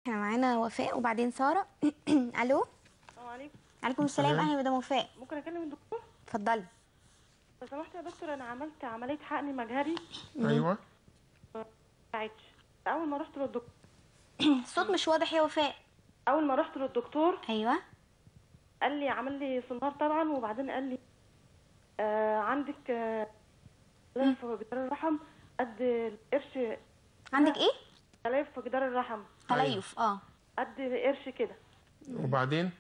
احنا معانا وفاء وبعدين ساره. الو. السلام عليكم. عليكم السلام. اهلا يا مدام وفاء. ممكن اكلم الدكتور؟ اتفضلي. لو سمحت يا دكتور، انا عملت عمليه حقن مجهري. ايوه. ما نفعتش. اول ما رحت للدكتور الصوت مش واضح يا وفاء. اول ما رحت للدكتور ايوه. قال لي، عمل لي سونار طبعا، وبعدين قال لي عندك تليف في جدار الرحم قد القرش. عندك ايه؟ تليف في جدار الرحم. تليف قد القرش كده. وبعدين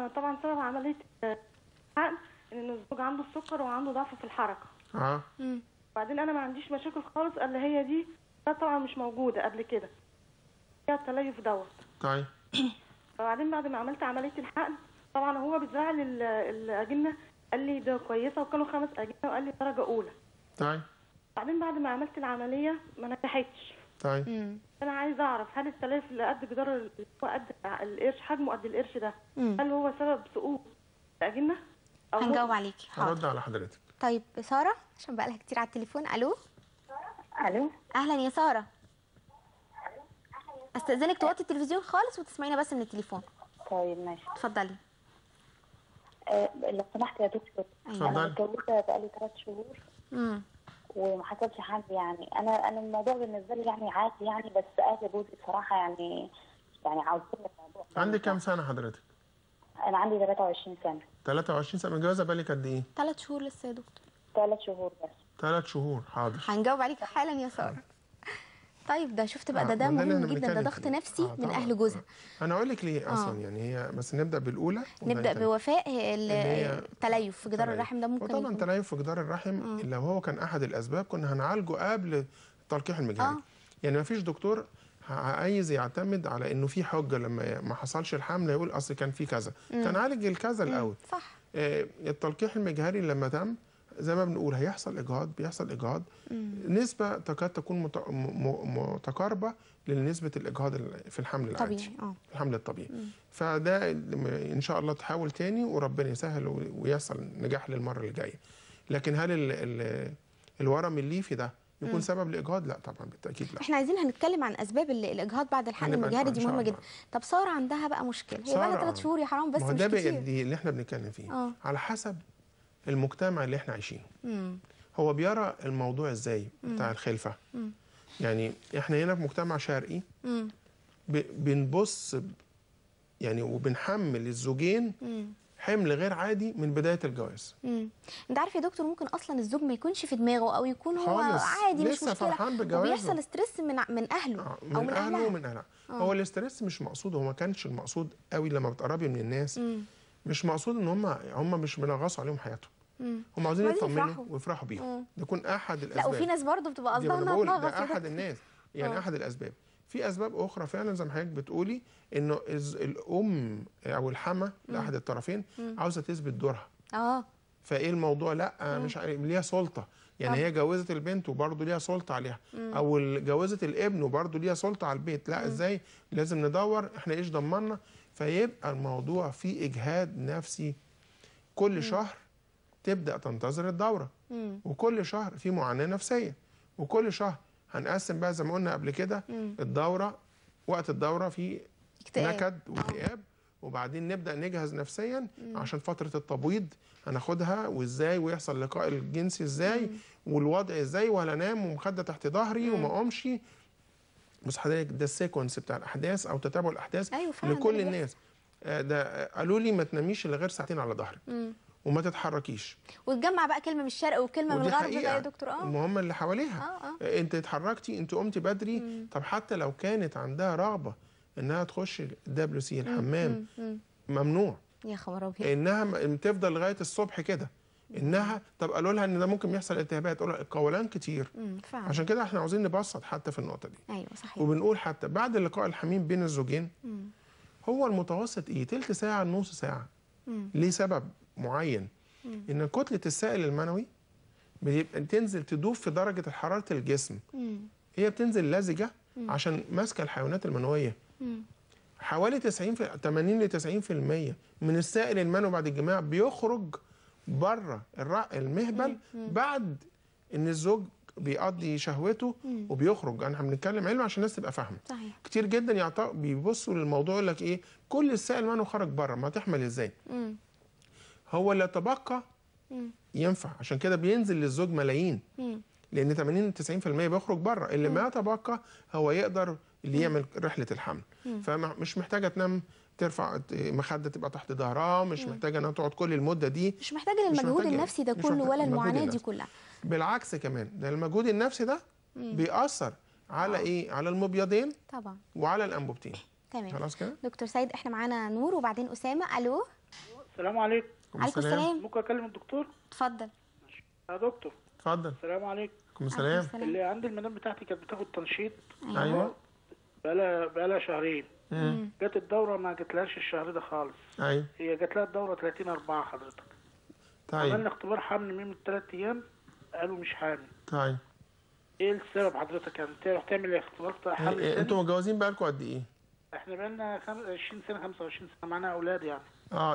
طبعا سبب عمليه حقن ان الزوج عنده السكر وعنده ضعف في الحركه. بعدين انا ما عنديش مشاكل خالص، قال لي هي دي طبعا مش موجوده قبل كده، هي التليف دوت. طيب. فبعدين بعد ما عملت عمليه الحقن طبعا هو بيزرع لي الاجنه، قال لي ده كويسه، وكانوا 5 اجنه وقال لي درجه اولى. طيب. بعدين بعد ما عملت العمليه ما نجحتش. طيب. انا عايزه اعرف، هل التليف اللي قد جدار هو قد القرش، حجمه قد القرش ده، هل هو سبب سقوط الاجنه او هنجاوب عليكي. هرد على حضرتك. طيب ساره، عشان بقى لها كتير على التليفون. الو. الو. اهلا يا ساره. استاذنك توطي التلفزيون خالص وتسمعينا بس من التليفون. طيب ماشي. اتفضلي. لو سمحت يا دكتور، انا متجوزه بقالي 3 شهور وما حصلش حاجه. يعني انا الموضوع بالنسبه لي يعني عادي يعني، بس اهل جوزي بصراحه يعني عاوزين الموضوع. عندك كام سنه حضرتك؟ انا عندي 23 سنه. 23 سنه. متجوزه بقالك قد ايه؟ 3 شهور لسه يا دكتور. 3 شهور بس. 3 شهور. حاضر. هنجاوب عليك حالا يا ساره. طيب ده شفت بقى، ده مهم جدا، ده ضغط نفسي من اهل جوزها. انا اقول لك ليه اصلا. يعني هي بس نبدا بالاولى. نبدا بوفاء. التليف في جدار الرحم ده ممكن طبعا تليف في جدار الرحم لو هو كان احد الاسباب كنا هنعالجه قبل التلقيح المجهري. يعني ما فيش دكتور عايز يعتمد على انه في حجه لما ما حصلش الحمل يقول اصل كان في كذا. كان عالج الكذا الاول. صح. التلقيح المجهري لما تم زي ما بنقول هيحصل اجهاض، بيحصل اجهاض. نسبه تكاد تكون متقاربه لنسبه الاجهاض في الحمل العادي. الحمل الطبيعي. فده ان شاء الله تحاول تاني وربنا يسهل ويحصل نجاح للمره اللي جايه. لكن هل الورم الليفي ده يكون سبب لاجهاض؟ لا طبعا بالتاكيد لا. احنا عايزين هنتكلم عن اسباب الاجهاض بعد الحقن المجهري، دي مهمه جدا. طب ساره عندها بقى مشكله، هي بقى لها 3 شهور يا حرام، بس مش كتير. ده دي اللي احنا بنتكلم فيه. على حسب المجتمع اللي احنا عايشينه. هو بيرى الموضوع ازاي بتاع الخلفه. يعني احنا هنا في مجتمع شرقي بنبص يعني وبنحمل الزوجين حمل غير عادي من بدايه الجواز. انت عارف يا دكتور، ممكن اصلا الزوج ما يكونش في دماغه، او يكون هو عادي مش مشكله، فرحان بجوازه، وبيحصل ستريس من اهله او من اهلها. ومن اهلها. هو الاستريس مش مقصود، هو ما كانش المقصود قوي لما بتقربي من الناس. مش مقصود ان هم مش بنغصوا عليهم حياتهم. هم عاوزين يطمنوا ويفرحوا بيهم. ده يكون احد الاسباب. لا، وفي ناس برضه بتبقى قصدها انها تنغص. ده احد الناس يعني احد الاسباب. في اسباب اخرى فعلا زي ما حضرتك بتقولي، انه الام او الحما لاحد الطرفين عاوزه تثبت دورها. فايه الموضوع؟ لا مش ليها سلطه. يعني هي جوزت البنت وبرضه ليها سلطه عليها، او جوزت الابن وبرضه ليها سلطه على البيت. لا ازاي؟ لازم ندور احنا ايش ضمننا. فيبقى الموضوع فيه اجهاد نفسي. كل شهر تبدا تنتظر الدوره، وكل شهر في معاناه نفسيه، وكل شهر هنقسم بقى زي ما قلنا قبل كده الدوره. وقت الدوره في نكد واكتئاب، وبعدين نبدا نجهز نفسيا عشان فتره التبويض هناخدها وازاي، ويحصل لقاء الجنسي ازاي، والوضع ازاي، ولا انام ومخده تحت ظهري وما اقومش. بص حضرتك، ده السيكونس بتاع الاحداث او تتابع الاحداث. لكل الناس. ده قالوا لي ما تناميش الا غير 2 ساعتين على ظهرك وما تتحركيش، وتجمع بقى كلمه من الشرق وكلمه من الغرب بقى يا دكتور. المهم اللي حواليها. انت اتحركتي، انت قمتي بدري. طب حتى لو كانت عندها رغبه انها تخش WC الحمام، ممنوع. يا خبر ابيض. انها تفضل لغايه الصبح كده. انها طب قالوا لها ان ده ممكن يحصل التهابات، تقول القولان كتير. عشان كده احنا عاوزين نبسط حتى في النقطه دي. ايوه صحيح. وبنقول حتى بعد اللقاء الحميم بين الزوجين هو المتوسط ايه؟ تلت ساعه لنص ساعه. ليه سبب معين. ان كتله السائل المنوي بتنزل تدوب في درجه حراره الجسم. هي بتنزل لزجه عشان ماسكه الحيوانات المنويه. حوالي 80 ل 90% من السائل المنوي بعد الجماع بيخرج بره المهبل بعد ان الزوج بيقضي شهوته وبيخرج. احنا بنتكلم علم عشان الناس تبقى فاهمه. صحيح. كتير جدا بيبصوا للموضوع يقول لك ايه، كل السائل منه خرج بره، ما تحمل ازاي؟ هو اللي تبقى ينفع، عشان كده بينزل للزوج ملايين، لان 80-90% بيخرج بره. اللي ما تبقى هو يقدر اللي يعمل رحله الحمل. فمش محتاجه تنام ترفع مخده تبقى تحت ظهرها، مش محتاجه انها تقعد كل المده دي، مش محتاجه المجهود النفسي ده كله ولا المعاناه دي كلها. بالعكس كمان ده المجهود النفسي ده بيأثر على ايه؟ على المبيضين طبعا وعلى الانبوبتين. تمام. خلاص كده دكتور سيد، احنا معانا نور وبعدين اسامه. الو. السلام عليكم. عليكم السلام. ممكن اكلم الدكتور؟ اتفضل يا دكتور. اتفضل. السلام عليكم. عليكم السلام. اللي عندي المدام بتاعتي كانت بتاخد تنشيط. ايوه. بقالها شهرين. جت الدوره ما جاتلهاش الشهر ده خالص. ايوه. هي جات لها الدوره 30/4 حضرتك. طيب. عملنا اختبار حمل من 3 ايام قالوا مش حامل. طيب. ايه السبب حضرتك؟ يعني تروح تعمل اختبار حمل تاني؟ انتوا متجوزين بقالكم قد ايه؟ احنا بقالنا 20 سنه 25 سنه، معانا اولاد يعني.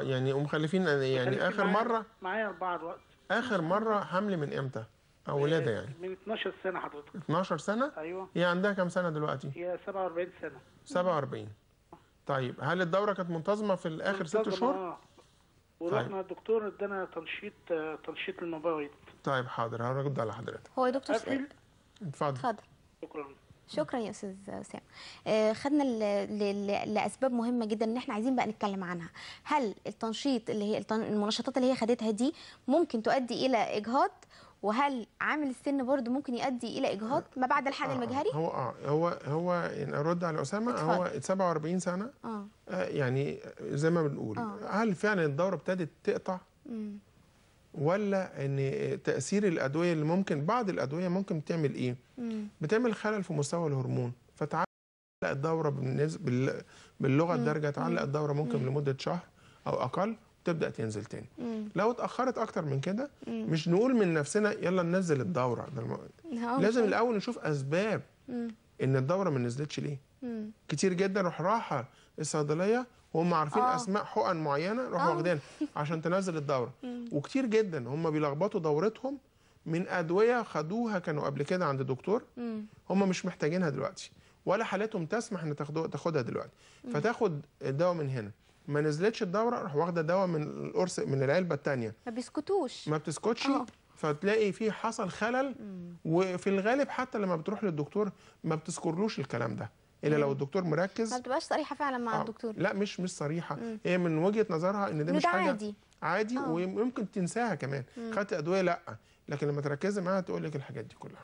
يعني ومخلفين يعني اخر مره؟ معايا 4 دلوقتي. اخر مره حمل من امتى؟ او ولاده يعني؟ من 12 سنه حضرتك. 12 سنه؟ ايوه. هي عندها كام سنه دلوقتي؟ هي 47 سنه. 47. طيب هل الدوره كانت منتظمه في الاخر 6 شهور؟ ورحنا الدكتور ادانا تنشيط للمبايض. طيب حاضر هرد على حضرتك. هو يا دكتور اتفضل. شكرا يا استاذ اسامه. خدنا لاسباب مهمه جدا ان احنا عايزين بقى نتكلم عنها. هل التنشيط اللي هي المنشطات اللي هي خدتها دي ممكن تؤدي الى اجهاض؟ وهل عامل السن برضه ممكن يؤدي الى اجهاض ما بعد الحقن المجهري؟ هو ارد على اسامه. هو 47 سنه. يعني زي ما بنقول هل فعلا الدوره ابتدت تقطع؟ ولا ان تاثير الادويه اللي ممكن بعض الادويه ممكن تعمل ايه؟ بتعمل خلل في مستوى الهرمون، فتعلق الدوره باللغه الدارجه، تعلق الدوره ممكن لمده شهر او اقل تبدا تنزل تاني. لو اتاخرت اكتر من كده مش نقول من نفسنا يلا ننزل الدوره، لازم الاول نشوف اسباب ان الدوره ما نزلتش ليه. كتير جدا راحه الصيدليه وهم عارفين اسماء حقن معينه راحوا واخدينها عشان تنزل الدوره. وكتير جدا هم بيلخبطوا دورتهم من ادويه خدوها كانوا قبل كده عند دكتور هم مش محتاجينها دلوقتي، ولا حالتهم تسمح ان تاخدها دلوقتي. فتاخد الدواء من هنا ما نزلتش الدوره، راح واخده دواء من القرص من العلبه الثانيه، ما بتسكتش. فتلاقي فيه حصل خلل. وفي الغالب حتى لما بتروح للدكتور ما بتذكرلوش الكلام ده الا لو الدكتور مركز. ما بتبقاش صريحه فعلا مع الدكتور. لا مش صريحه. هي من وجهه نظرها ان ده مش حاجه عادي وممكن تنساها كمان. خدت ادويه لا، لكن لما تركزي معاها تقول لك الحاجات دي كلها.